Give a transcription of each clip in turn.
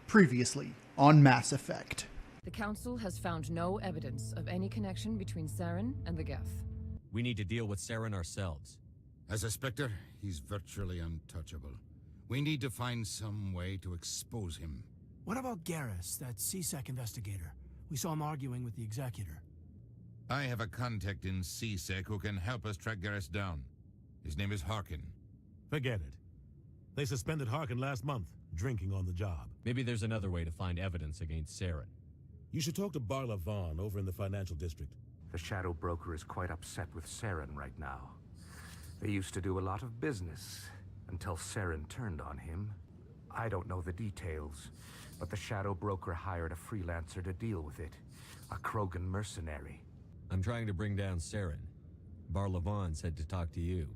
Previously on Mass Effect. The Council has found no evidence of any connection between Saren and the Geth. We need to deal with Saren ourselves. As a Spectre, he's virtually untouchable. We need to find some way to expose him. What about Garrus, that CSEC investigator? We saw him arguing with the Executor. I have a contact in CSEC who can help us track Garrus down. His name is Harkin. Forget it. They suspended Harkin last month, drinking on the job. Maybe there's another way to find evidence against Saren. You should talk to Barla Vaughn over in the financial district. The Shadow Broker is quite upset with Saren right now. They used to do a lot of business, until Saren turned on him. I don't know the details, but the Shadow Broker hired a freelancer to deal with it. A Krogan mercenary. I'm trying to bring down Saren. Barla Vaughn said to talk to you.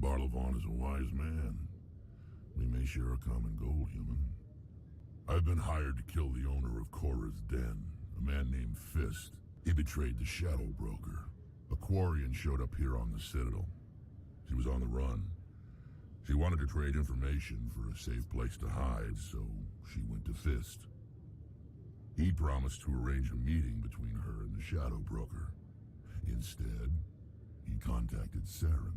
Barla Vaughn is a wise man. We may share a common goal, human. I've been hired to kill the owner of Korra's Den, a man named Fist. He betrayed the Shadow Broker. A Quarian showed up here on the Citadel. She was on the run. She wanted to trade information for a safe place to hide, so she went to Fist. He promised to arrange a meeting between her and the Shadow Broker. Instead, he contacted Saren.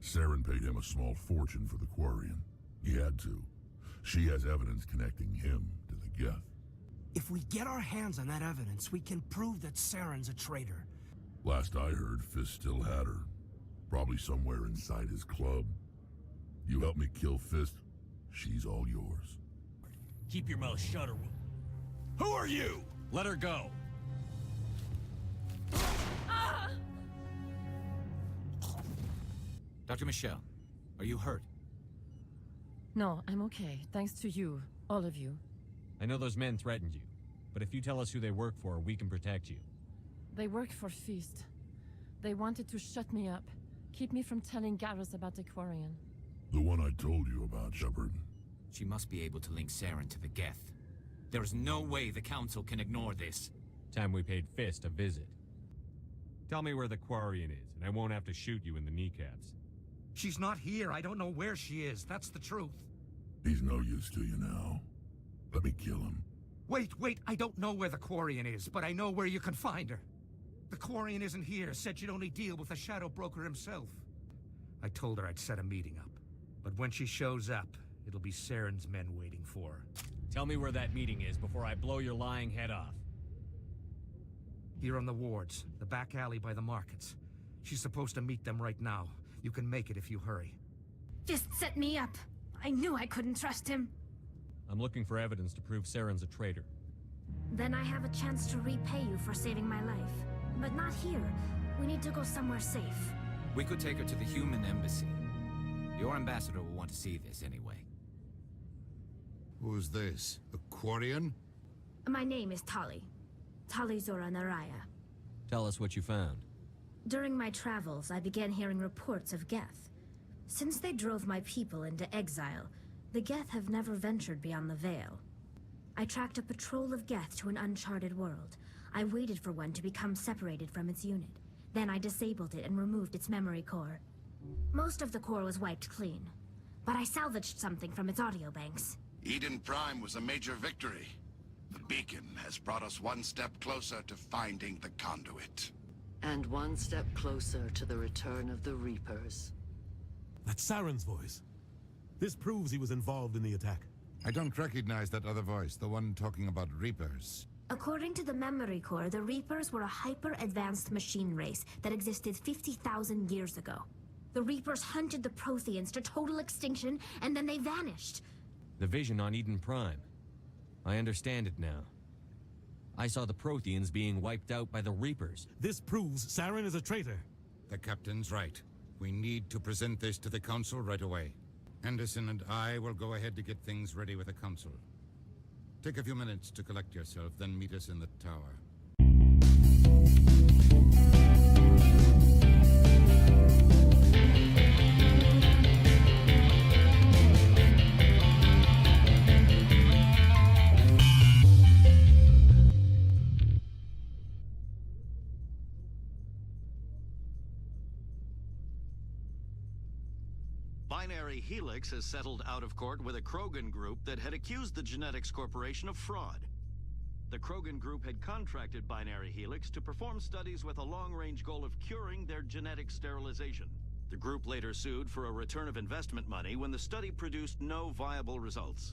Saren paid him a small fortune for the Quarian. He had to. She has evidence connecting him to the Geth. If we get our hands on that evidence, we can prove that Saren's a traitor. Last I heard, Fist still had her. Probably somewhere inside his club. You help me kill Fist, she's all yours. Keep your mouth shut or we'll... Who are you? Let her go! Dr. Michelle, are you hurt? No, I'm okay, thanks to you, all of you. I know those men threatened you, but if you tell us who they work for, we can protect you. They work for Feast. They wanted to shut me up, keep me from telling Garrus about the Quarian. The one I told you about, Shepard. She must be able to link Saren to the Geth. There is no way the Council can ignore this. Time we paid Fist a visit. Tell me where the Quarian is, and I won't have to shoot you in the kneecaps. She's not here. I don't know where she is. That's the truth. He's no use to you now. Let me kill him. Wait. I don't know where the Quarian is, but I know where you can find her. The Quarian isn't here. Said she'd only deal with the Shadow Broker himself. I told her I'd set a meeting up. But when she shows up, it'll be Saren's men waiting for her. Tell me where that meeting is before I blow your lying head off. Here on the wards, the back alley by the markets. She's supposed to meet them right now. You can make it if you hurry. Fist set me up. I knew I couldn't trust him. I'm looking for evidence to prove Saren's a traitor. Then I have a chance to repay you for saving my life. But not here. We need to go somewhere safe. We could take her to the human embassy. Your ambassador will want to see this anyway. Who's this? A Quarian? My name is Tali. Tali Zora Naraya. Tell us what you found. During my travels, I began hearing reports of Geth. Since they drove my people into exile, the Geth have never ventured beyond the Veil. I tracked a patrol of Geth to an uncharted world. I waited for one to become separated from its unit. Then I disabled it and removed its memory core. Most of the core was wiped clean, but I salvaged something from its audio banks. Eden Prime was a major victory. The beacon has brought us one step closer to finding the conduit. And one step closer to the return of the Reapers. That's Saren's voice. This proves he was involved in the attack. I don't recognize that other voice, the one talking about Reapers. According to the memory core, the Reapers were a hyper-advanced machine race that existed 50,000 years ago. The Reapers hunted the Protheans to total extinction, and then they vanished. The vision on Eden Prime. I understand it now. I saw the Protheans being wiped out by the Reapers. This proves Saren is a traitor. The captain's right. We need to present this to the Council right away. Anderson and I will go ahead to get things ready with the Council. Take a few minutes to collect yourself, then meet us in the tower. Binary Helix has settled out of court with a Krogan group that had accused the Genetics Corporation of fraud. The Krogan group had contracted Binary Helix to perform studies with a long-range goal of curing their genetic sterilization. The group later sued for a return of investment money when the study produced no viable results.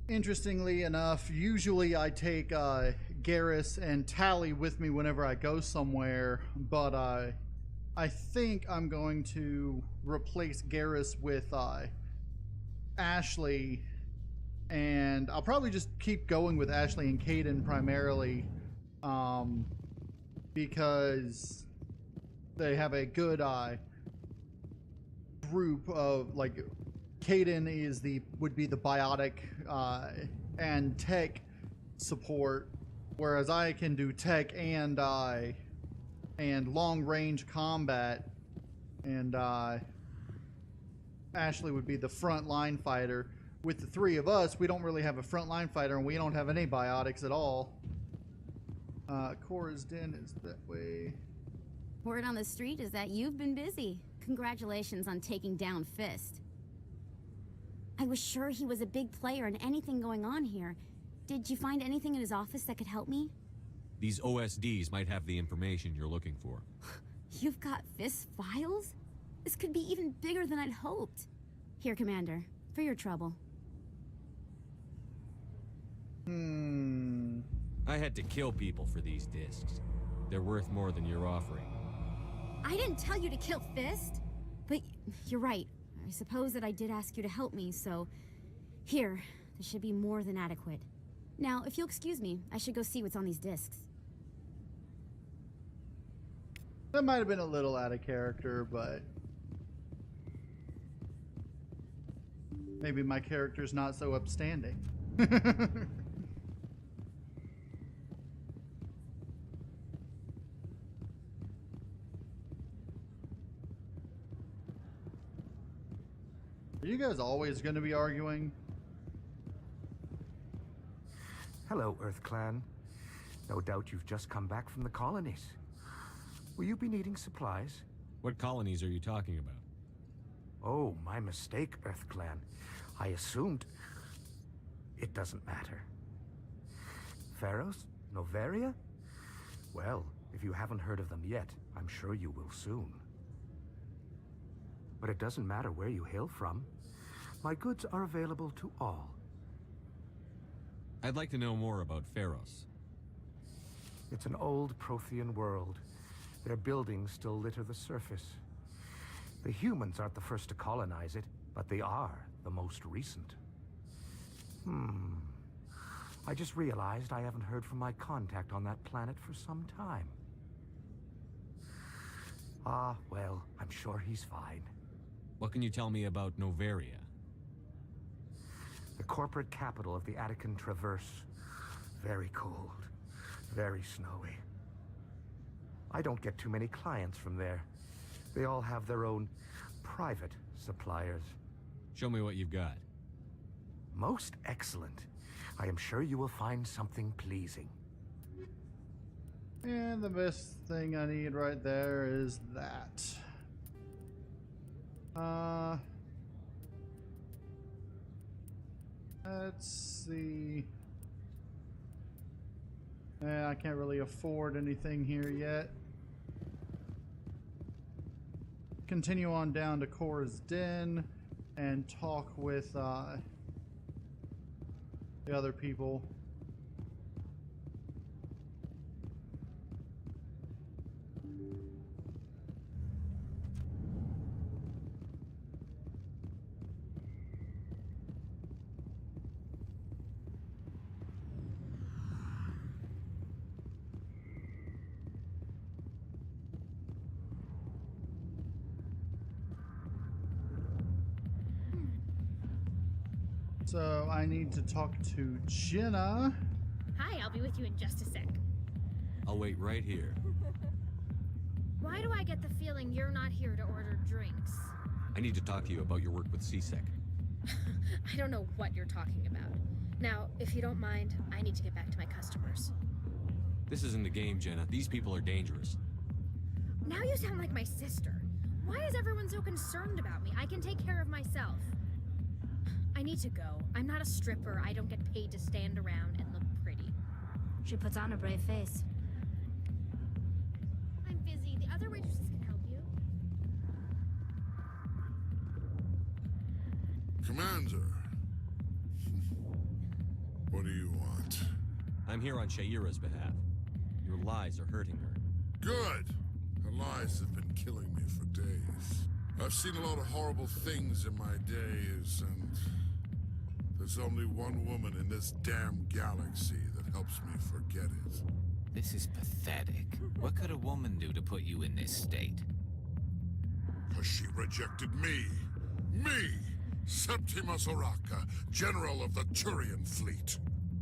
Interestingly enough, usually I take Garrus and Tally with me whenever I go somewhere, but I think I'm going to replace Garrus with Ashley, and I'll probably just keep going with Ashley and Caden primarily, because they have a good group of, like, Caden would be the biotic and tech support, whereas I can do tech and long range combat, and Ashley would be the front line fighter. With the three of us, we don't really have a front line fighter, and we don't have any biotics at all. Cora's Den is that way. Word on the street is that you've been busy. Congratulations on taking down Fist. I was sure he was a big player in anything going on here. Did you find anything in his office that could help me? These OSDs might have the information you're looking for. You've got Fist's files? This could be even bigger than I'd hoped. Here, Commander, for your trouble. I had to kill people for these discs. They're worth more than you're offering. I didn't tell you to kill Fist. But you're right. I suppose that I did ask you to help me, so... Here, this should be more than adequate. Now, if you'll excuse me, I should go see what's on these discs. That might have been a little out of character, but... maybe my character's not so upstanding. Are you guys always going to be arguing? Hello, Earth Clan. No doubt you've just come back from the colonies. Will you be needing supplies? What colonies are you talking about? Oh, my mistake, Earth Clan. I assumed... It doesn't matter. Pharos? Noveria? Well, if you haven't heard of them yet, I'm sure you will soon. But it doesn't matter where you hail from. My goods are available to all. I'd like to know more about Pharos. It's an old Prothean world. Their buildings still litter the surface. The humans aren't the first to colonize it, but they are the most recent. I just realized I haven't heard from my contact on that planet for some time. Ah, well, I'm sure he's fine. What can you tell me about Noveria? The corporate capital of the Attican Traverse. Very cold. Very snowy. I don't get too many clients from there. They all have their own private suppliers. Show me what you've got. Most excellent. I am sure you will find something pleasing. And the best thing I need right there is that. Let's see. I can't really afford anything here yet. Continue on down to Cora's Den and talk with the other people. So I need to talk to Jenna. Hi, I'll be with you in just a sec. I'll wait right here. Why do I get the feeling you're not here to order drinks? I need to talk to you about your work with CSEC. I don't know what you're talking about. Now, if you don't mind, I need to get back to my customers. This isn't a game, Jenna. These people are dangerous. Now you sound like my sister. Why is everyone so concerned about me? I can take care of myself. I need to go. I'm not a stripper. I don't get paid to stand around and look pretty. She puts on a brave face. I'm busy. The other waitresses can help you. Commander. What do you want? I'm here on Shaira's behalf. Your lies are hurting her. Good! Her lies have been killing me for days. I've seen a lot of horrible things in my days, and there's only one woman in this damn galaxy that helps me forget it. This is pathetic. What could a woman do to put you in this state? 'Cause she rejected me! Me! Septimus Oraka, General of the Turian Fleet.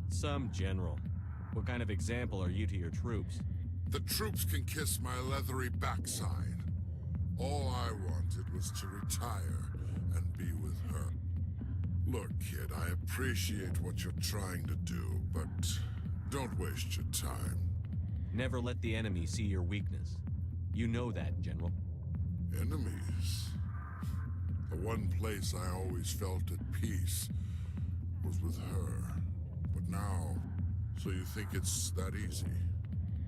Some general. What kind of example are you to your troops? The troops can kiss my leathery backside. All I wanted was to retire and be with her. Look, kid, I appreciate what you're trying to do, but don't waste your time. Never let the enemy see your weakness. You know that, General. Enemies? The one place I always felt at peace was with her. But now, so you think it's that easy?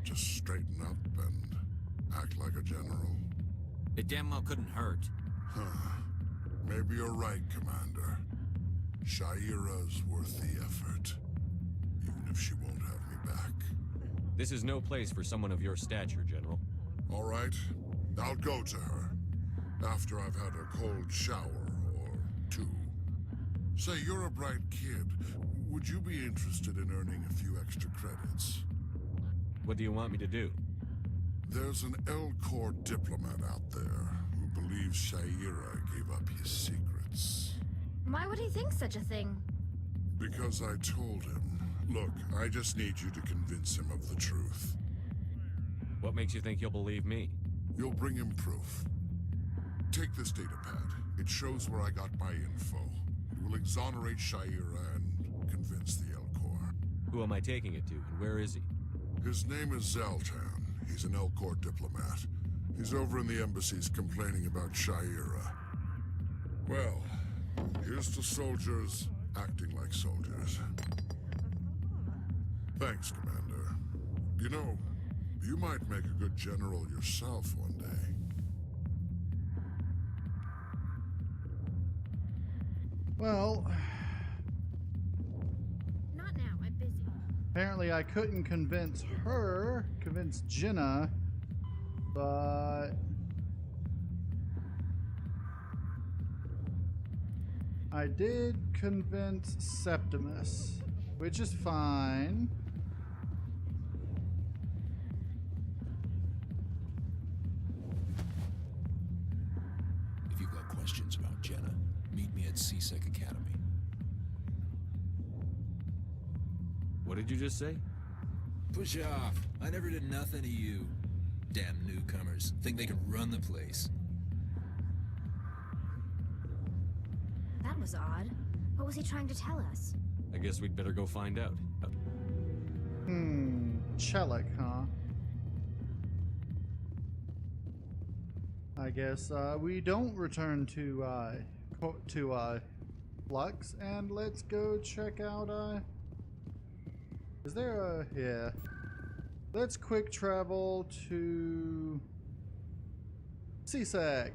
Just straighten up and act like a general? It damn well couldn't hurt. Huh. Maybe you're right, Commander. Shaira's worth the effort, even if she won't have me back. This is no place for someone of your stature, General. All right, I'll go to her, after I've had a cold shower or two. Say, you're a bright kid. Would you be interested in earning a few extra credits? What do you want me to do? There's an L-Corps diplomat out there who believes Shaira gave up his secrets. Why would he think such a thing? Because I told him. Look, I just need you to convince him of the truth. What makes you think he'll believe me? You'll bring him proof. Take this datapad. It shows where I got my info. It will exonerate Shaira and convince the L-Corps. Who am I taking it to, and where is he? His name is Zaltan. He's an L-Corps diplomat. He's over in the embassies complaining about Shaira. Well, here's to soldiers acting like soldiers. Thanks, Commander. You know, you might make a good general yourself one day. Well, Not now. I'm busy. apparently I couldn't convince Jenna, but I did convince Septimus, which is fine. If you've got questions about Jenna, meet me at CSEC Academy. What did you just say? Push off. I never did nothing to you. Damn newcomers. Think they can run the place. That was odd. What was he trying to tell us? I guess we'd better go find out. Chelik, huh? I guess we don't return to Flux, and let's go check out is there a yeah. Let's quick travel to CSEC.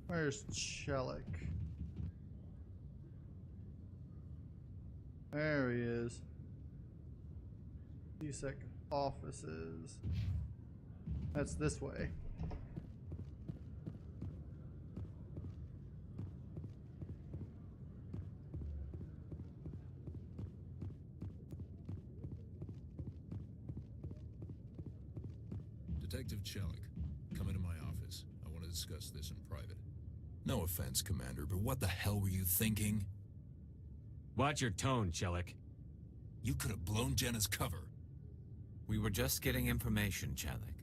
Where's Chelik? There he is. CSEC offices. That's this way. Detective Chelik, come into my office. I want to discuss this in private. No offense, Commander, but what the hell were you thinking? Watch your tone, Chelik. You could have blown Jenna's cover. We were just getting information, Chelik.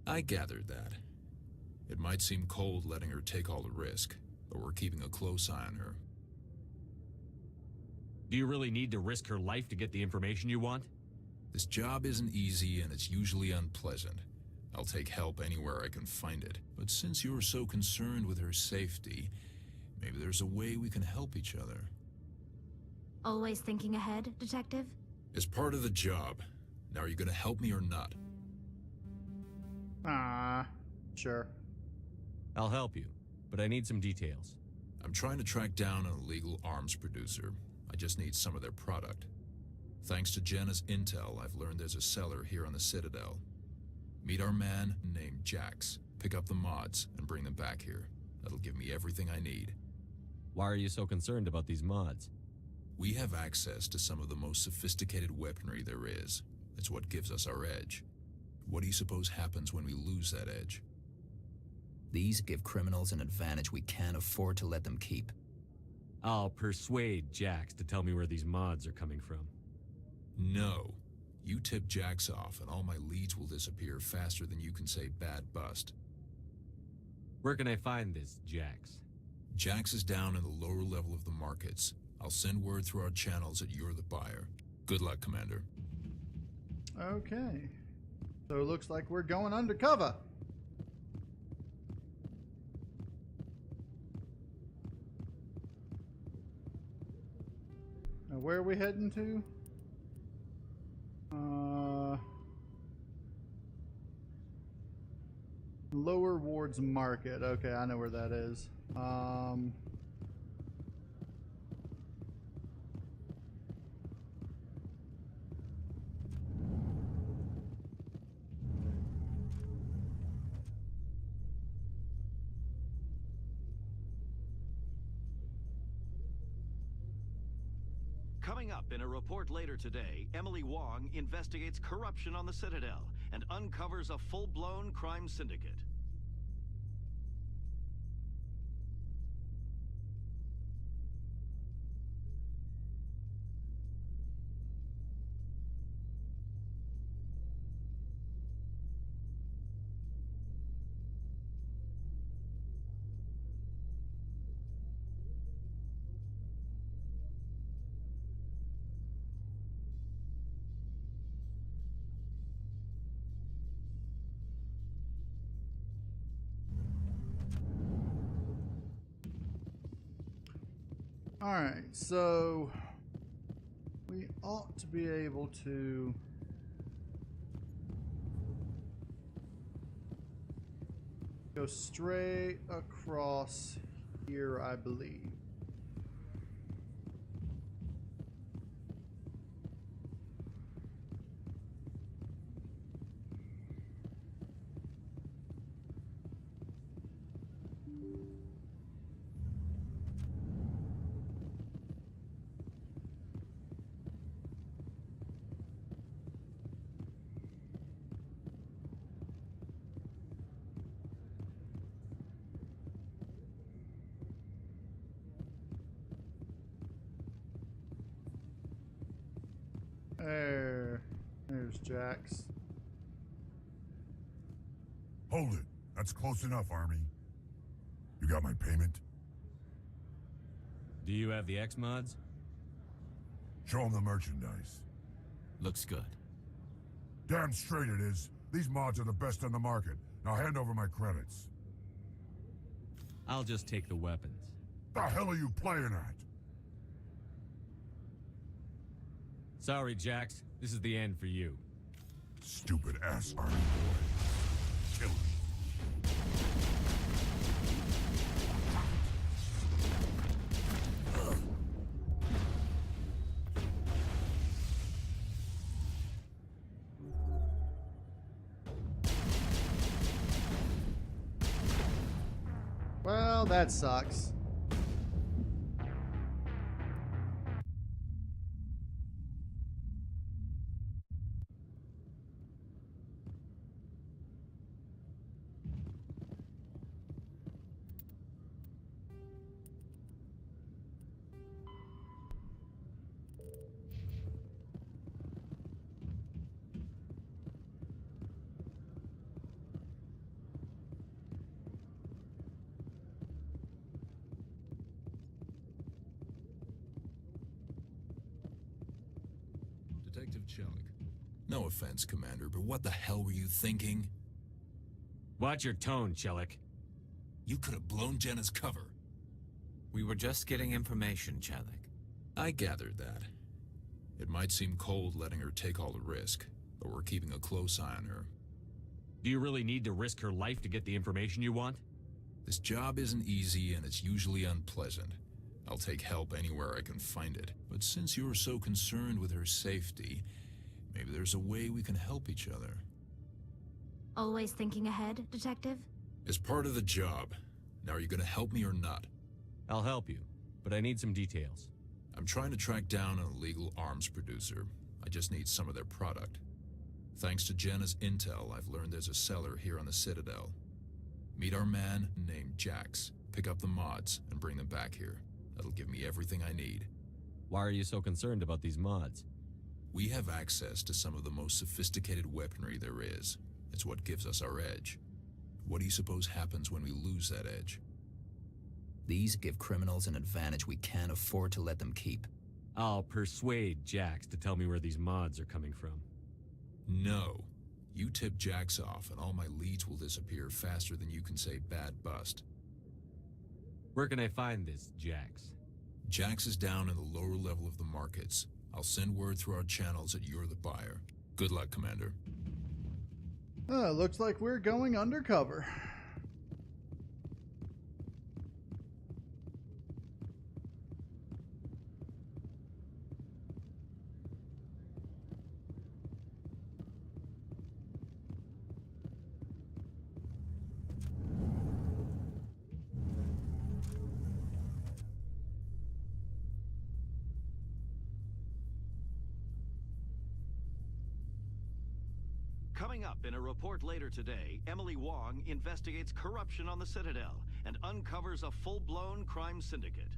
I gathered that. It might seem cold letting her take all the risk, but we're keeping a close eye on her. Do you really need to risk her life to get the information you want? This job isn't easy and it's usually unpleasant. I'll take help anywhere I can find it. But since you're so concerned with her safety, maybe there's a way we can help each other. Always thinking ahead, Detective? As part of the job. Now, are you gonna help me or not? Sure. I'll help you, but I need some details. I'm trying to track down an illegal arms producer. I just need some of their product. Thanks to Jenna's intel, I've learned there's a seller here on the Citadel. Meet our man named Jax. Pick up the mods and bring them back here. That'll give me everything I need. Why are you so concerned about these mods? We have access to some of the most sophisticated weaponry there is. It's what gives us our edge. What do you suppose happens when we lose that edge? These give criminals an advantage we can't afford to let them keep. I'll persuade Jax to tell me where these mods are coming from. No. You tip Jax off and all my leads will disappear faster than you can say bad bust. Where can I find this Jax? Jax is down in the lower level of the markets. I'll send word through our channels that you're the buyer. Good luck, Commander. Okay. So it looks like we're going undercover. Now where are we heading to? Lower Wards Market. Okay, I know where that is. Coming up in a report later today, Emily Wong investigates corruption on the Citadel and uncovers a full-blown crime syndicate. Alright, so we ought to be able to go straight across here, I believe. There's Jax. Hold it. That's close enough, Army. You got my payment? Do you have the X mods? Show them the merchandise. Looks good. Damn straight it is. These mods are the best on the market. Now hand over my credits. I'll just take the weapons. The hell are you playing at? Sorry, Jax. This is the end for you. Stupid ass Army boy. Kill him. Well, that sucks. No offense, Commander, but what the hell were you thinking? Watch your tone, Chelik. You could have blown Jenna's cover. We were just getting information, Chelik. I gathered that. It might seem cold letting her take all the risk, but we're keeping a close eye on her. Do you really need to risk her life to get the information you want? This job isn't easy and it's usually unpleasant. I'll take help anywhere I can find it. But since you're so concerned with her safety, maybe there's a way we can help each other. Always thinking ahead, Detective? As part of the job. Now, are you gonna help me or not? I'll help you, but I need some details. I'm trying to track down an illegal arms producer. I just need some of their product. Thanks to Jenna's intel, I've learned there's a seller here on the Citadel. Meet our man named Jax. Pick up the mods and bring them back here. That'll give me everything I need. Why are you so concerned about these mods? We have access to some of the most sophisticated weaponry there is. It's what gives us our edge. What do you suppose happens when we lose that edge? These give criminals an advantage we can't afford to let them keep. I'll persuade Jax to tell me where these mods are coming from. No. You tip Jax off and all my leads will disappear faster than you can say bad bust. Where can I find this Jax? Jax is down in the lower level of the markets. I'll send word through our channels that you're the buyer. Good luck, Commander. Looks like we're going undercover. Coming up in a report later today, Emily Wong investigates corruption on the Citadel and uncovers a full-blown crime syndicate.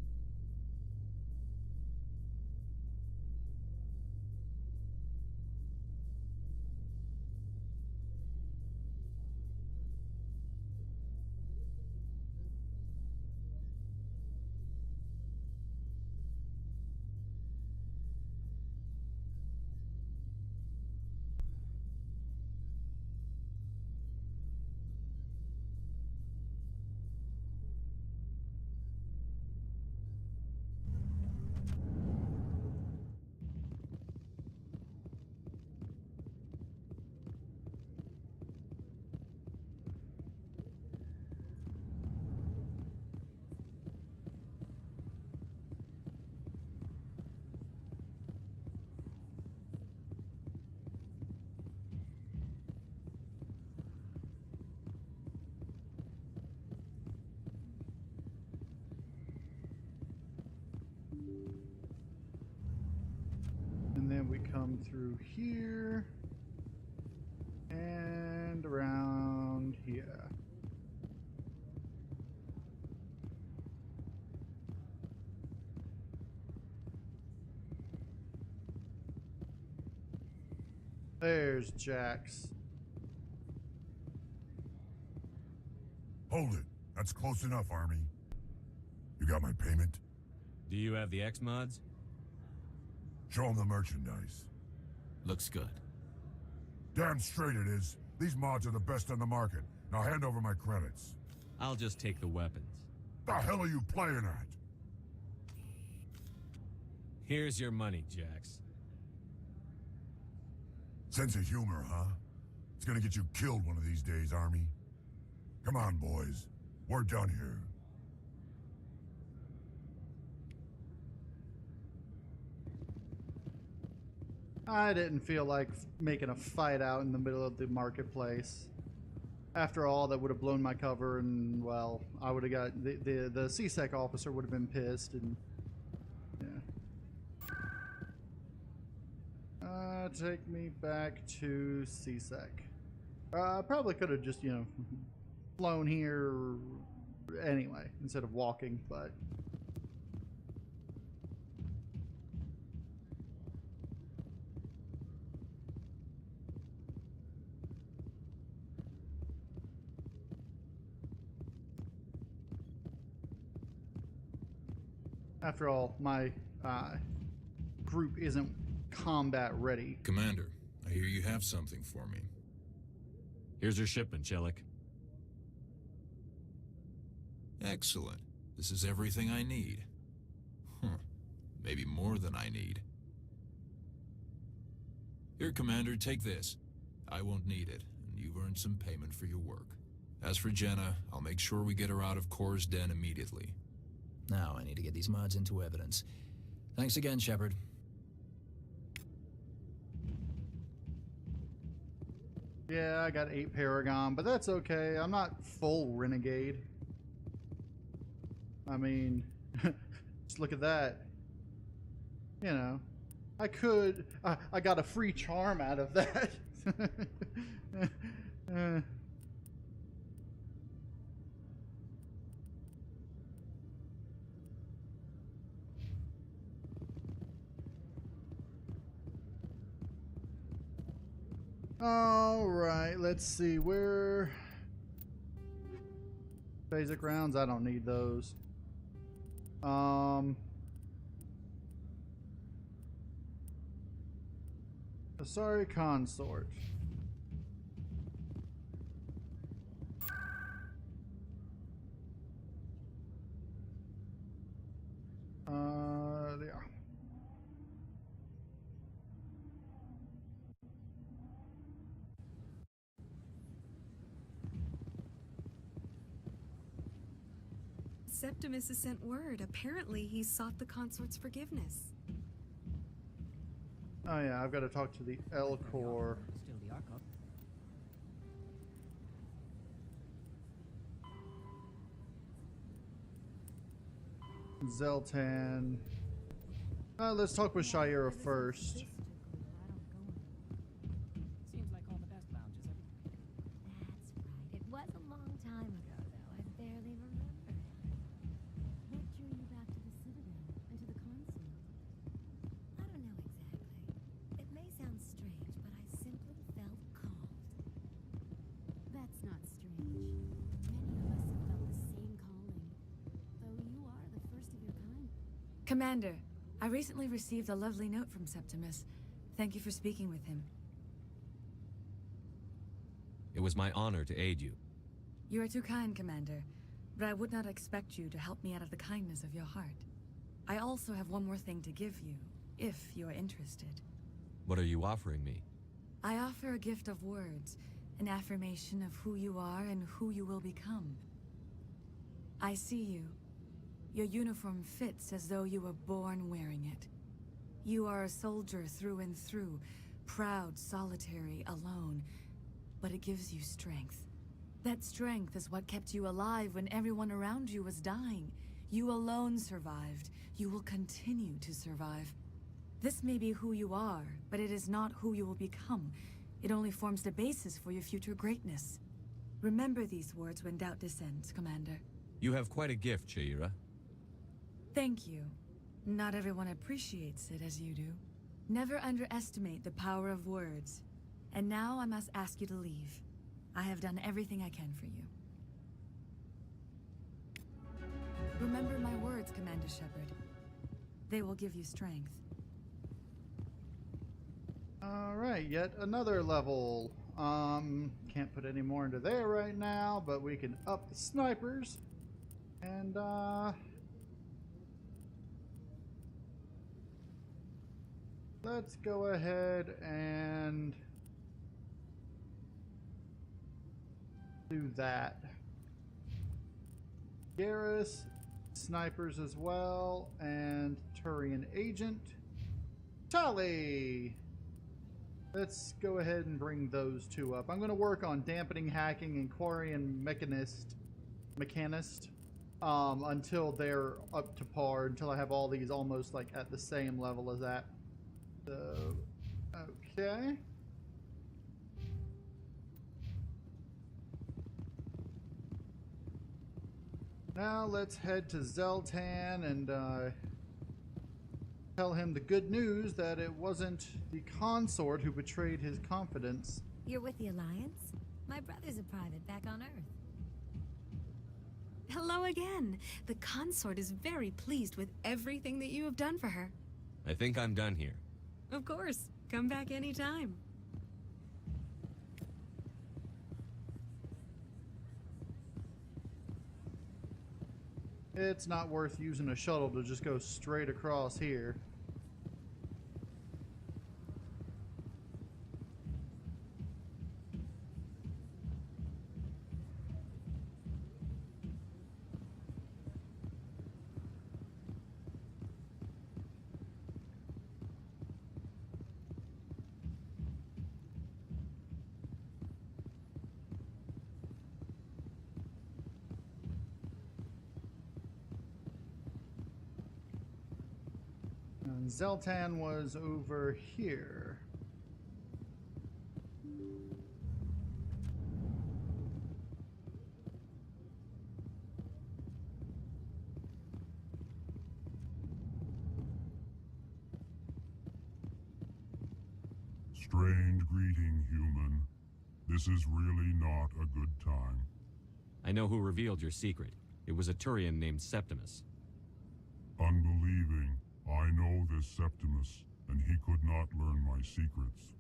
And then we come through here and around here. There's Jax. Hold it. That's close enough, Army. You got my payment? Do you have the X mods? Show them the merchandise. Looks good. Damn straight it is. These mods are the best on the market. Now hand over my credits. I'll just take the weapons. The hell are you playing at? Here's your money, Jax. Sense of humor, huh? It's gonna get you killed one of these days, Army. Come on, boys. We're done here. I didn't feel like making a fight out in the middle of the marketplace. After all, that would have blown my cover, and well, I would have got the CSEC officer would have been pissed, and yeah. Take me back to CSEC. I probably could have just, you know, flown here anyway instead of walking, but. After all, my group isn't combat ready. Commander, I hear you have something for me. Here's your shipment, Chelik. Excellent. This is everything I need. Maybe more than I need. Here, Commander, take this. I won't need it, and you've earned some payment for your work. As for Jenna, I'll make sure we get her out of Kor's den immediately. Now I need to get these mods into evidence. Thanks again, Shepard. Yeah, I got 8 Paragon, but that's okay. I'm not full Renegade. I mean, just look at that. You know, I could... I got a free charm out of that. All right, let's see where basic rounds. I don't need those. Sorry, consort. There. Septimus has sent word. Apparently, he sought the consort's forgiveness. Oh yeah, I've got to talk to the L Corps. Still the Archon. Zeltan. Let's talk with Shira first. Seems like all the best lounges are. That's right. It was a long time ago, though. I barely remember it. What drew you back to the Citadel and to the console? I don't know exactly. It may sound strange, but I simply felt called. That's not strange. Many of us have felt the same calling, though you are the first of your kind. Commander, I recently received a lovely note from Septimus. Thank you for speaking with him. It was my honor to aid you. You are too kind, Commander, but I would not expect you to help me out of the kindness of your heart. I also have one more thing to give you, if you are interested. What are you offering me? I offer a gift of words, an affirmation of who you are and who you will become. I see you. Your uniform fits as though you were born wearing it. You are a soldier through and through, proud, solitary, alone, but it gives you strength. That strength is what kept you alive when everyone around you was dying. You alone survived. You will continue to survive. This may be who you are, but it is not who you will become. It only forms the basis for your future greatness. Remember these words when doubt descends, Commander. You have quite a gift, Shira. Thank you. Not everyone appreciates it as you do. Never underestimate the power of words. And now I must ask you to leave. I have done everything I can for you. Remember my words, Commander Shepard. They will give you strength. Alright, yet another level. Can't put any more into there right now, but we can up the snipers. And, let's go ahead and do that. Garrus, snipers as well, and Turian agent. Tali! Let's go ahead and bring those two up. I'm going to work on dampening, hacking, and Quarian mechanist until they're up to par, until I have all these almost like at the same level as that. So, okay. Now let's head to Zeltan and tell him the good news that it wasn't the consort who betrayed his confidence. You're with the Alliance? My brother's a private back on Earth. Hello again. The consort is very pleased with everything that you have done for her. I think I'm done here. Of course. Come back anytime. It's not worth using a shuttle to just go straight across here. And Zeltan was over here. Strange greeting, human. This is really not a good time. I know who revealed your secret. It was a Turian named Septimus. Unbelieving. I know this Septimus, and he could not learn my secrets.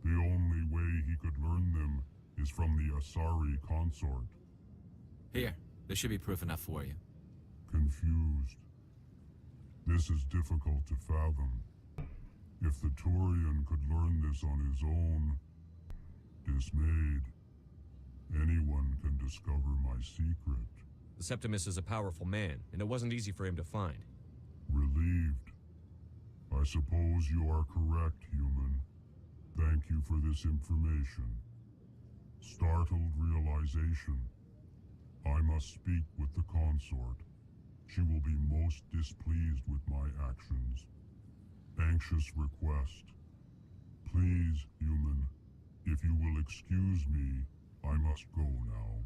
The only way he could learn them is from the Asari consort. Here, this should be proof enough for you. Confused. This is difficult to fathom. If the Turian could learn this on his own, dismayed, anyone can discover my secret. The Septimus is a powerful man, and it wasn't easy for him to find. Relieved. I suppose you are correct, human. Thank you for this information. Startled realization. I must speak with the consort. She will be most displeased with my actions. Anxious request. Please, human, if you will excuse me, I must go now.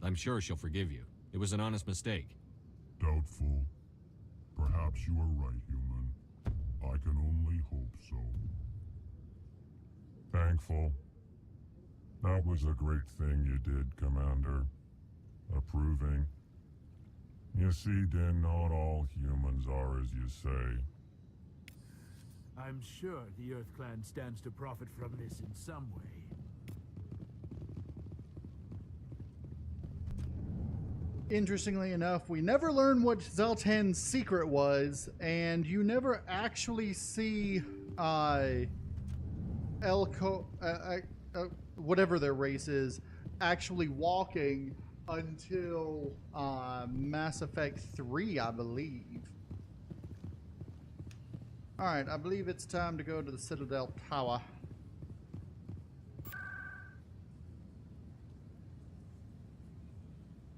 I'm sure she'll forgive you. It was an honest mistake. Doubtful. Perhaps you are right, human. I can only hope so. Thankful. That was a great thing you did, Commander. Approving. You see, Din, not all humans are as you say. I'm sure the Earth Clan stands to profit from this in some way. Interestingly enough, we never learn what Zeltan's secret was, and you never actually see whatever their race is, actually walking until Mass Effect 3, I believe. Alright, I believe it's time to go to the Citadel Tower.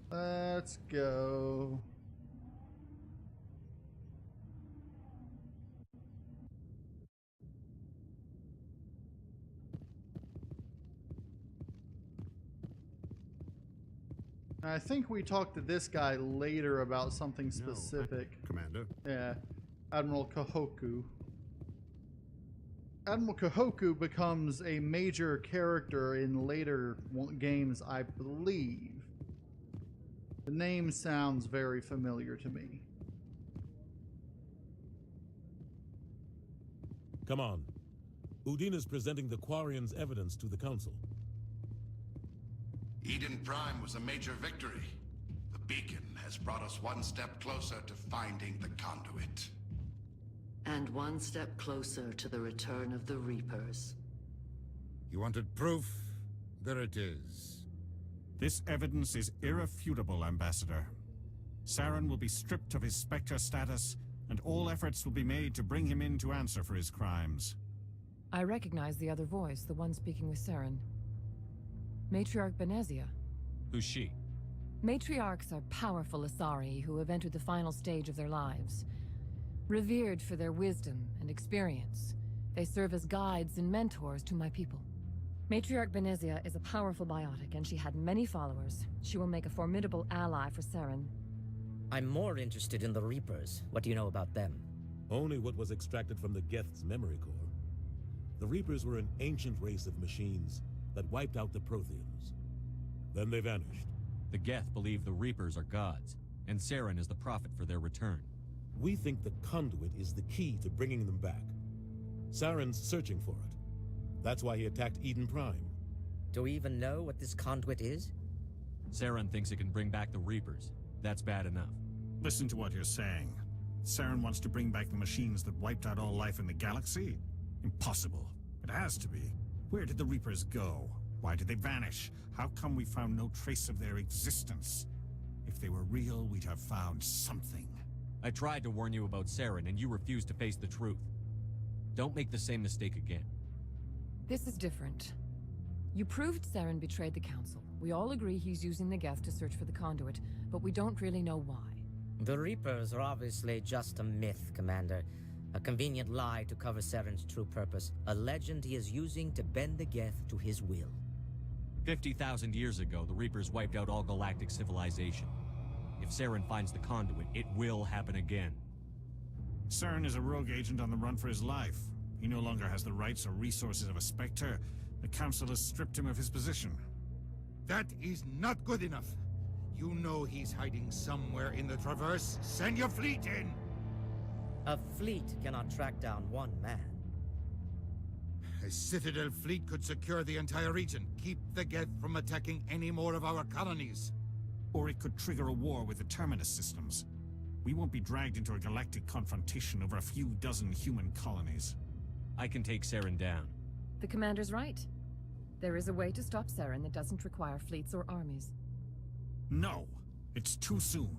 Let's go. I think we talked to this guy later about something specific. Commander. Yeah, Admiral Kahoku. Admiral Kahoku becomes a major character in later games, I believe. The name sounds very familiar to me. Come on. Udine is presenting the Quarians' evidence to the Council. Eden Prime was a major victory. The beacon has brought us one step closer to finding the conduit. And one step closer to the return of the Reapers. You wanted proof? There it is. This evidence is irrefutable, Ambassador. Saren will be stripped of his Spectre status, and all efforts will be made to bring him in to answer for his crimes. I recognize the other voice, the one speaking with Saren. Matriarch Benezia. Who's she? Matriarchs are powerful Asari who have entered the final stage of their lives. Revered for their wisdom and experience, they serve as guides and mentors to my people. Matriarch Benezia is a powerful biotic, and she had many followers. She will make a formidable ally for Saren. I'm more interested in the Reapers. What do you know about them? Only what was extracted from the Geth's memory core. The Reapers were an ancient race of machines that wiped out the Protheans. Then they vanished. The Geth believe the Reapers are gods, and Saren is the prophet for their return. We think the conduit is the key to bringing them back. Saren's searching for it. That's why he attacked Eden Prime. Do we even know what this conduit is? Saren thinks it can bring back the Reapers. That's bad enough. Listen to what you're saying. Saren wants to bring back the machines that wiped out all life in the galaxy? Impossible. It has to be. Where did the Reapers go? Why did they vanish? How come we found no trace of their existence? If they were real, we'd have found something. I tried to warn you about Saren, and you refused to face the truth. Don't make the same mistake again. This is different. You proved Saren betrayed the Council. We all agree he's using the Geth to search for the conduit, but we don't really know why. The Reapers are obviously just a myth, Commander. A convenient lie to cover Saren's true purpose. A legend he is using to bend the Geth to his will. 50,000 years ago, the Reapers wiped out all galactic civilization. If Saren finds the conduit, it will happen again. Saren is a rogue agent on the run for his life. He no longer has the rights or resources of a Spectre. The Council has stripped him of his position. That is not good enough. You know he's hiding somewhere in the Traverse. Send your fleet in! A fleet cannot track down one man. A Citadel fleet could secure the entire region. Keep the Geth from attacking any more of our colonies. Or it could trigger a war with the Terminus systems. We won't be dragged into a galactic confrontation over a few dozen human colonies. I can take Saren down. The Commander's right. There is a way to stop Saren that doesn't require fleets or armies. No! It's too soon.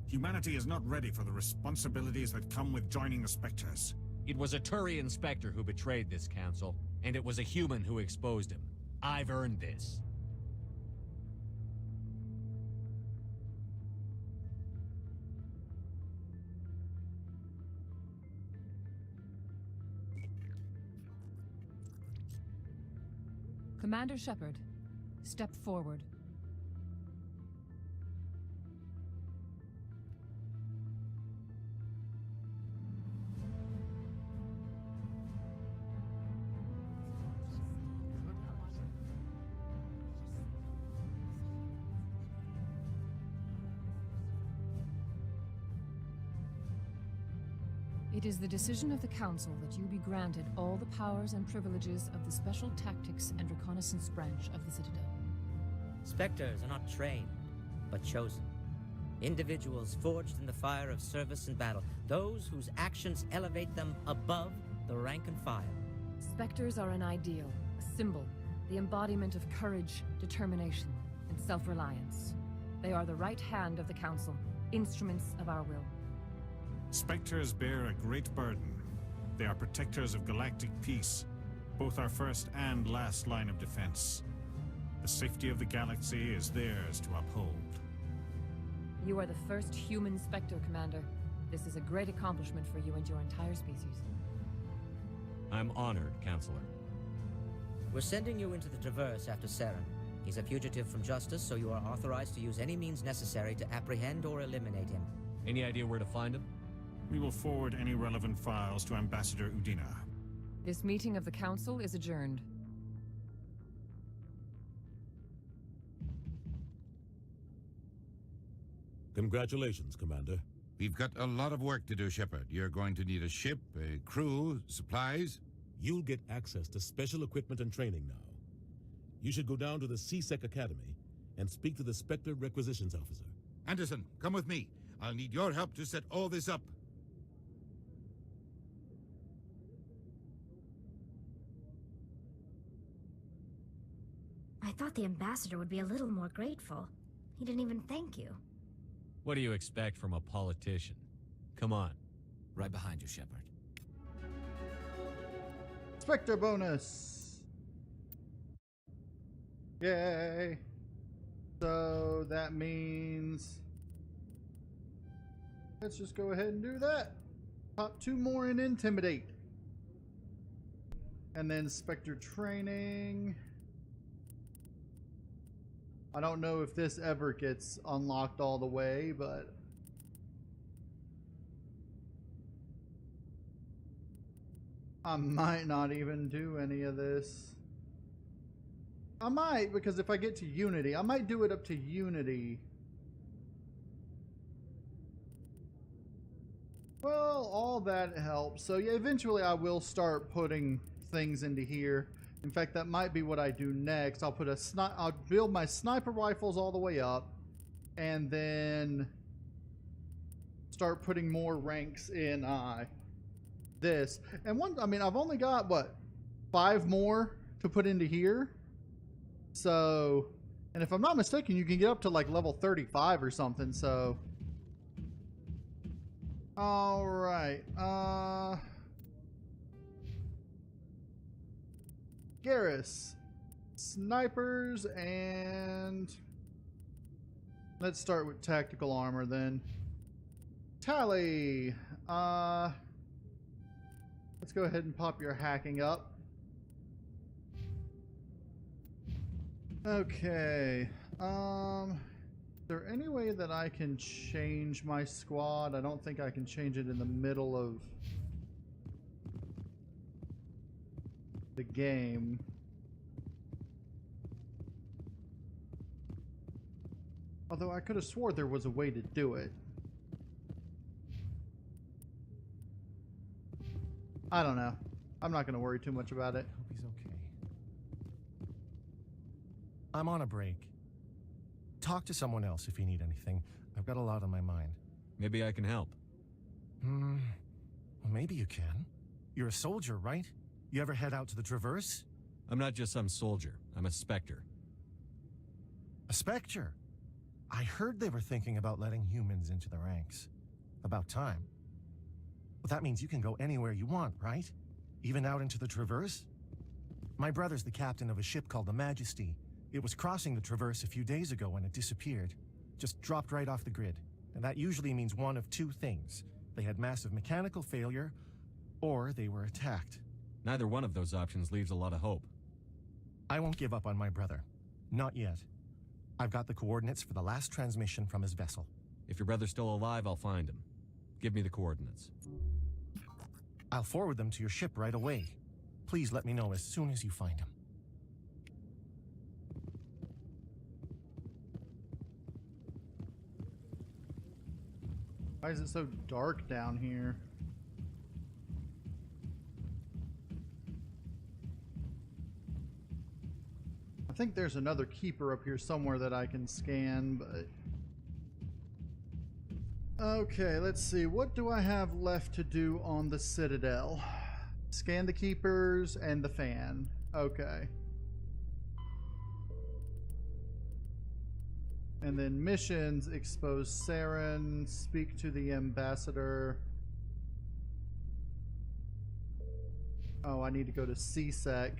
Humanity is not ready for the responsibilities that come with joining the Spectres. It was a Turian Spectre who betrayed this council, and it was a human who exposed him. I've earned this. Commander Shepard, step forward. It is the decision of the Council that you be granted all the powers and privileges of the Special Tactics and Reconnaissance Branch of the Citadel. Spectres are not trained, but chosen. Individuals forged in the fire of service and battle. Those whose actions elevate them above the rank and file. Spectres are an ideal, a symbol, the embodiment of courage, determination, and self-reliance. They are the right hand of the Council, instruments of our will. Spectres bear a great burden. They are protectors of galactic peace, both our first and last line of defense. The safety of the galaxy is theirs to uphold. You are the first human Spectre, Commander. This is a great accomplishment for you and your entire species. I'm honored, Counselor. We're sending you into the Traverse after Saren. He's a fugitive from justice, so you are authorized to use any means necessary to apprehend or eliminate him. Any idea where to find him? We will forward any relevant files to Ambassador Udina. This meeting of the Council is adjourned. Congratulations, Commander. We've got a lot of work to do, Shepard. You're going to need a ship, a crew, supplies. You'll get access to special equipment and training now. You should go down to the C-Sec Academy and speak to the Spectre Requisitions Officer. Anderson, come with me. I'll need your help to set all this up. I thought the ambassador would be a little more grateful. He didn't even thank you. What do you expect from a politician? Come on. Right behind you, Shepard. Spectre bonus! Yay! So that means... let's just go ahead and do that. Pop 2 more in Intimidate. And then Spectre Training. I don't know if this ever gets unlocked all the way, but... I might not even do any of this. I might, because if I get to Unity, I might do it up to Unity. Well, all that helps. So yeah, eventually I will start putting things into here. In fact, that might be what I do next. I'll build my sniper rifles all the way up, and then start putting more ranks in this. And I mean, I've only got, what, 5 more to put into here? So, and if I'm not mistaken, you can get up to like level 35 or something, so. All right, Garrus, snipers, and let's start with tactical armor then. Tally, let's go ahead and pop your hacking up. Okay, is there any way that I can change my squad? I don't think I can change it in the middle of the game. Although I could have swore there was a way to do it. I don't know. I'm not going to worry too much about it. Hope he's okay. I'm on a break. Talk to someone else if you need anything. I've got a lot on my mind. Maybe I can help. Well, maybe you can. You're a soldier, right? You ever head out to the Traverse? I'm not just some soldier. I'm a Spectre. A Spectre? I heard they were thinking about letting humans into the ranks. About time. Well, that means you can go anywhere you want, right? Even out into the Traverse? My brother's the captain of a ship called the Majesty. It was crossing the Traverse a few days ago when it disappeared. Just dropped right off the grid. And that usually means one of 2 things. They had massive mechanical failure, or they were attacked. Neither one of those options leaves a lot of hope. I won't give up on my brother. Not yet. I've got the coordinates for the last transmission from his vessel. If your brother's still alive, I'll find him. Give me the coordinates. I'll forward them to your ship right away. Please let me know as soon as you find him. Why is it so dark down here? I think there's another keeper up here somewhere that I can scan, but... Okay, let's see. What do I have left to do on the Citadel? Scan the keepers and the fan. Okay. And then missions: expose Saren, speak to the ambassador. Oh, I need to go to CSEC.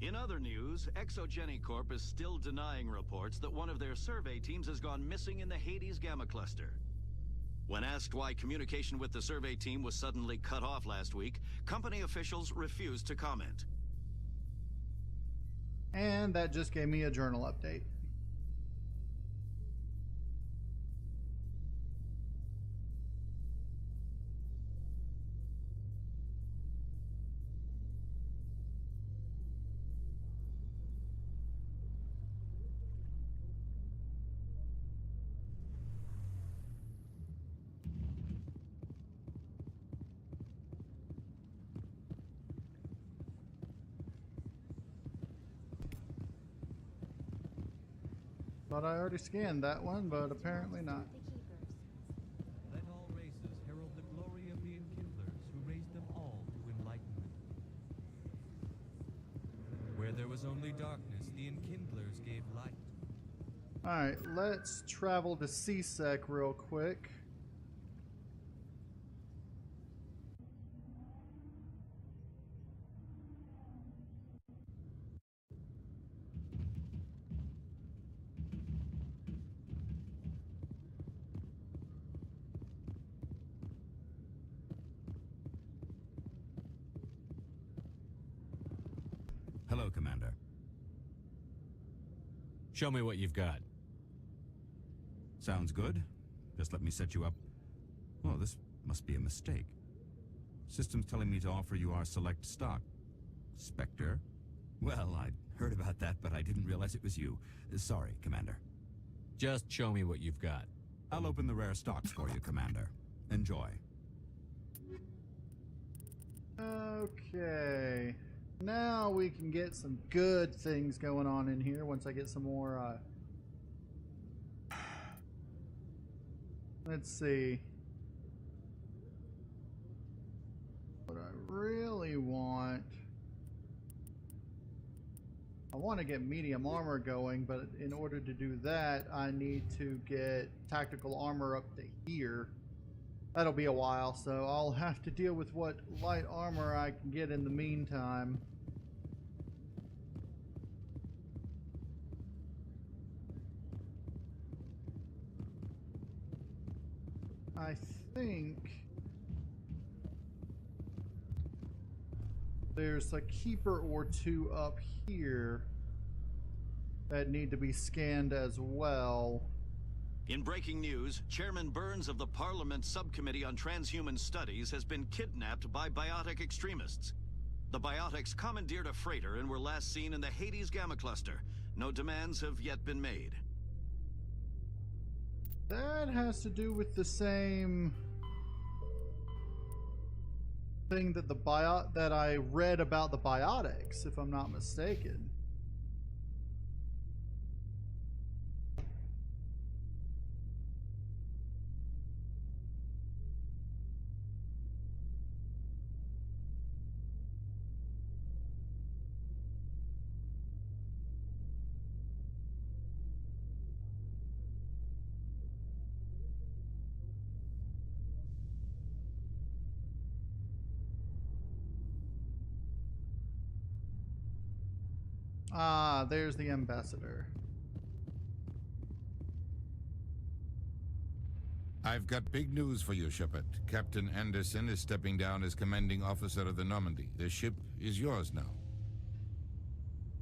In other news, Exogenicorp is still denying reports that one of their survey teams has gone missing in the Hades Gamma Cluster. When asked why communication with the survey team was suddenly cut off last week, company officials refused to comment. And that just gave me a journal update. Thought I already scanned that one, but apparently not. Let all races herald the glory of the Enkindlers, who raised them all to enlightenment. Where there was only darkness, the Enkindlers gave light. Alright, let's travel to CSEC real quick. Hello, Commander. Show me what you've got. Sounds good. Just let me set you up. Oh, this must be a mistake. System's telling me to offer you our select stock. Spectre? Well, I'd heard about that, but I didn't realize it was you. Sorry, Commander. Just show me what you've got. I'll open the rare stocks for you, Commander. Enjoy. Okay. Now we can get some good things going on in here once I get some more, let's see. What I really want... I want to get medium armor going, but in order to do that, I need to get tactical armor up to here. That'll be a while, so I'll have to deal with what light armor I can get in the meantime. I think there's a keeper or two up here that need to be scanned as well. In breaking news, Chairman Burns of the Parliament Subcommittee on Transhuman Studies has been kidnapped by biotic extremists. The biotics commandeered a freighter and were last seen in the Hades Gamma Cluster. No demands have yet been made. That has to do with the same thing that that I read about the biotics, if I'm not mistaken. Ah, there's the ambassador. I've got big news for you, Shepard. Captain Anderson is stepping down as commanding officer of the Normandy. The ship is yours now.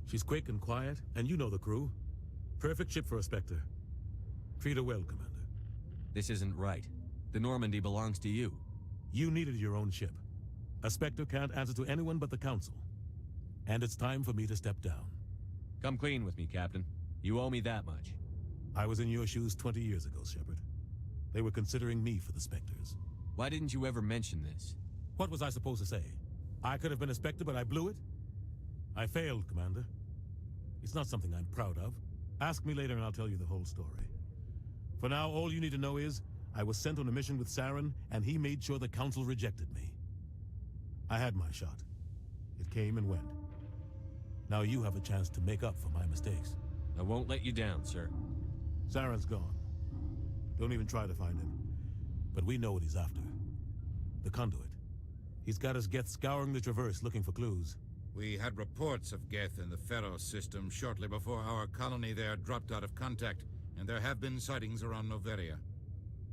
She's quick and quiet, and you know the crew. Perfect ship for a Spectre. Treat her well, Commander. This isn't right. The Normandy belongs to you. You needed your own ship. A Spectre can't answer to anyone but the Council. And it's time for me to step down. Come clean with me, Captain. You owe me that much. I was in your shoes 20 years ago, Shepard. They were considering me for the Spectres. Why didn't you ever mention this? What was I supposed to say? I could have been a Spectre, but I blew it? I failed, Commander. It's not something I'm proud of. Ask me later and I'll tell you the whole story. For now, all you need to know is, I was sent on a mission with Saren, and he made sure the Council rejected me. I had my shot. It came and went. Now you have a chance to make up for my mistakes. I won't let you down, sir. Saren's gone. Don't even try to find him. But we know what he's after. The conduit. He's got us Geth scouring the Traverse looking for clues. We had reports of Geth in the Pharos system shortly before our colony there dropped out of contact, and there have been sightings around Noveria.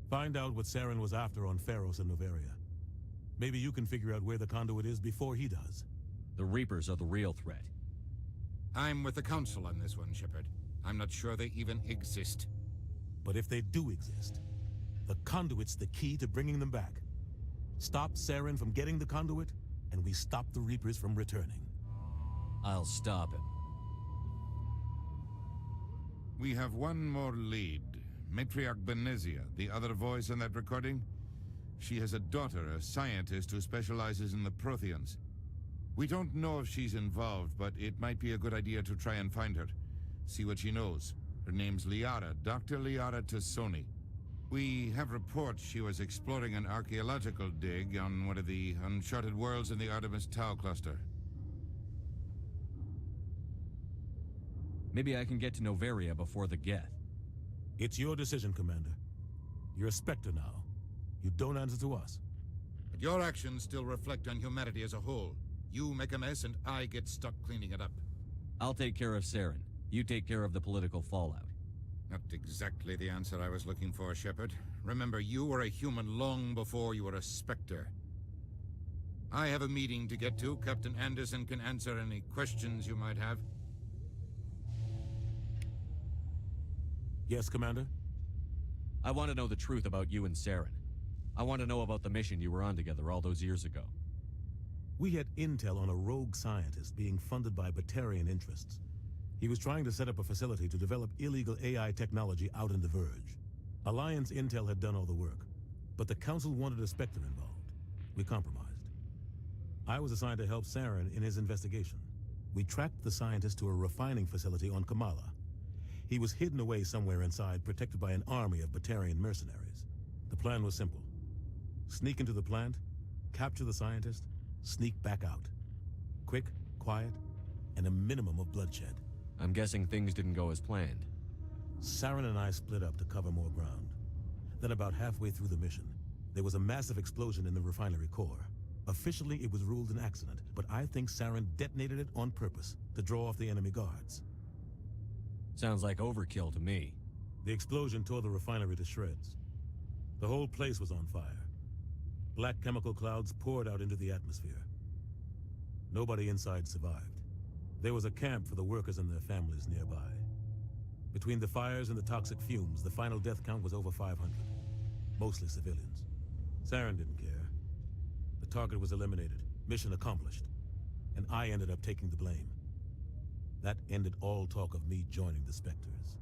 Find out what Saren was after on Pharos and Noveria. Maybe you can figure out where the conduit is before he does. The Reapers are the real threat. I'm with the Council on this one, Shepard. I'm not sure they even exist. But if they do exist, the conduit's the key to bringing them back. Stop Saren from getting the conduit, and we stop the Reapers from returning. I'll stop him. We have one more lead. Matriarch Benezia, the other voice in that recording. She has a daughter, a scientist who specializes in the Protheans. We don't know if she's involved, but it might be a good idea to try and find her. See what she knows. Her name's Liara, Dr. Liara Tassoni. We have reports she was exploring an archaeological dig on one of the uncharted worlds in the Artemis Tau cluster. Maybe I can get to Noveria before the Geth. It's your decision, Commander. You're a Spectre now. You don't answer to us. But your actions still reflect on humanity as a whole. You make a mess and I get stuck cleaning it up. I'll take care of Saren. You take care of the political fallout. Not exactly the answer I was looking for, Shepard. Remember, you were a human long before you were a Spectre. I have a meeting to get to. Captain Anderson can answer any questions you might have. Yes, Commander? I want to know the truth about you and Saren. I want to know about the mission you were on together all those years ago. We had intel on a rogue scientist being funded by Batarian interests. He was trying to set up a facility to develop illegal AI technology out in the Verge. Alliance Intel had done all the work, but the Council wanted a Spectre involved. We compromised. I was assigned to help Saren in his investigation. We tracked the scientist to a refining facility on Kamala. He was hidden away somewhere inside, protected by an army of Batarian mercenaries. The plan was simple. Sneak into the plant, capture the scientist, sneak back out. Quick, quiet, and a minimum of bloodshed. I'm guessing things didn't go as planned. Saren and I split up to cover more ground. Then about halfway through the mission, there was a massive explosion in the refinery core. Officially, it was ruled an accident, but I think Saren detonated it on purpose to draw off the enemy guards. Sounds like overkill to me. The explosion tore the refinery to shreds. The whole place was on fire. Black chemical clouds poured out into the atmosphere. Nobody inside survived. There was a camp for the workers and their families nearby. Between the fires and the toxic fumes, the final death count was over 500. Mostly civilians. Saren didn't care. The target was eliminated, mission accomplished, and I ended up taking the blame. That ended all talk of me joining the Spectres.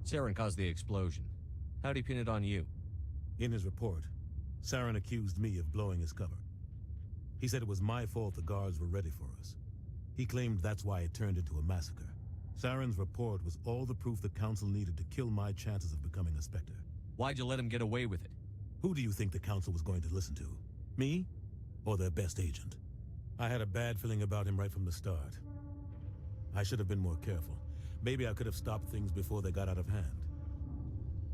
Saren caused the explosion. How'd he pin it on you? In his report, Saren accused me of blowing his cover. He said it was my fault the guards were ready for us. He claimed that's why it turned into a massacre. Saren's report was all the proof the Council needed to kill my chances of becoming a Spectre. Why'd you let him get away with it? Who do you think the Council was going to listen to? Me? Or their best agent? I had a bad feeling about him right from the start. I should have been more careful. Maybe I could have stopped things before they got out of hand.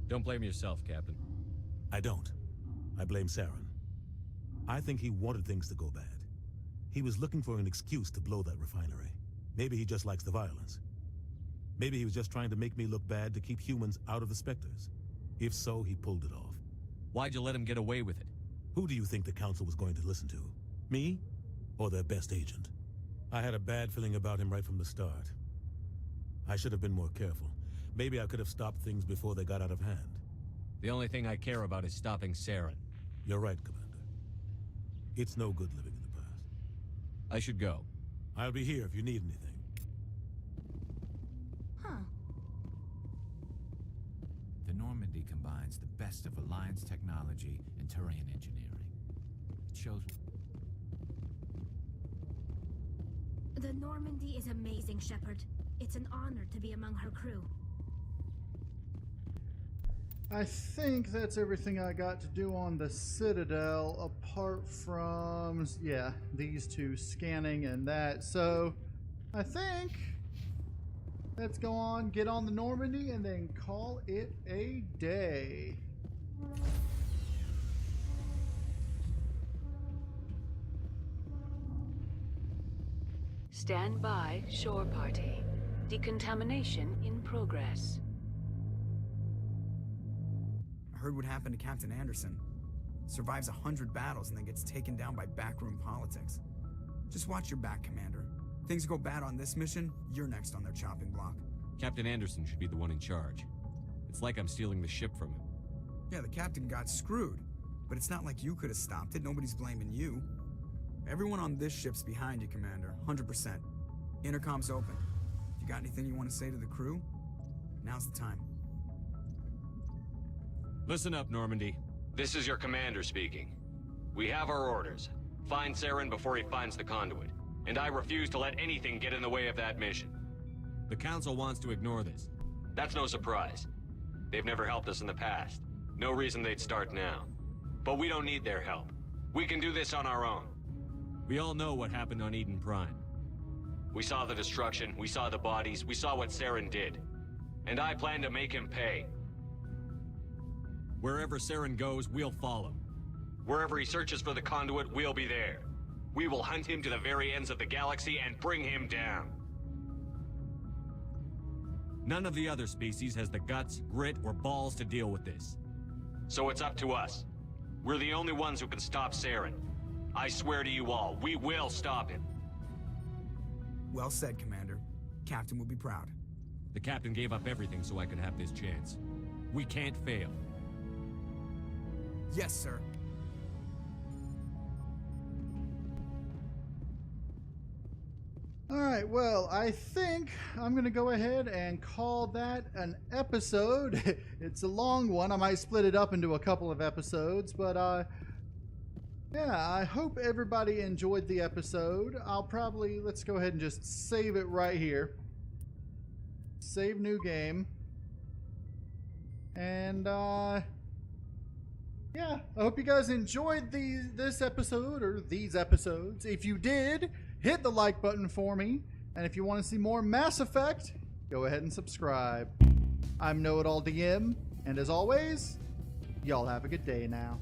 Don't blame yourself, Captain. I don't. I blame Saren. I think he wanted things to go bad. He was looking for an excuse to blow that refinery. Maybe he just likes the violence. Maybe he was just trying to make me look bad to keep humans out of the Spectres. If so, he pulled it off. Why'd you let him get away with it? Who do you think the Council was going to listen to? Me? Or their best agent? I had a bad feeling about him right from the start. I should have been more careful. Maybe I could have stopped things before they got out of hand. The only thing I care about is stopping Saren. You're right, Commander. It's no good living in the past. I should go. I'll be here if you need anything. The Normandy combines the best of Alliance technology and Turian engineering. It shows... The Normandy is amazing, Shepard. It's an honor to be among her crew. I think that's everything I got to do on the Citadel, apart from, yeah, these two, scanning and that. So, I think let's go on, get on the Normandy, and then call it a day. Stand by, shore party. Decontamination in progress. I heard what happened to Captain Anderson. Survives 100 battles and then gets taken down by backroom politics. Just watch your back, Commander. Things go bad on this mission, you're next on their chopping block. Captain Anderson should be the one in charge. It's like I'm stealing the ship from him. Yeah, the captain got screwed. But it's not like you could have stopped it. Nobody's blaming you. Everyone on this ship's behind you, Commander. 100%. Intercom's open. If you got anything you want to say to the crew, now's the time. Listen up, Normandy. This is your commander speaking. We have our orders. Find Saren before he finds the conduit. And I refuse to let anything get in the way of that mission. The Council wants to ignore this. That's no surprise. They've never helped us in the past. No reason they'd start now. But we don't need their help. We can do this on our own. We all know what happened on Eden Prime. We saw the destruction, we saw the bodies, we saw what Saren did. And I plan to make him pay. Wherever Saren goes, we'll follow. Wherever he searches for the conduit, we'll be there. We will hunt him to the very ends of the galaxy and bring him down. None of the other species has the guts, grit, or balls to deal with this. So it's up to us. We're the only ones who can stop Saren. I swear to you all, we will stop him. Well said, Commander. Captain will be proud. The captain gave up everything so I could have this chance. We can't fail. Yes, sir. Alright, well, I think I'm going to go ahead and call that an episode. It's a long one. I might split it up into a couple of episodes, but yeah, I hope everybody enjoyed the episode. Let's go ahead and just save it right here. Save new game. And yeah, I hope you guys enjoyed this episode or these episodes. If you did, hit the like button for me. And if you want to see more Mass Effect, go ahead and subscribe. I'm KnowItAllDM, and as always, y'all have a good day now.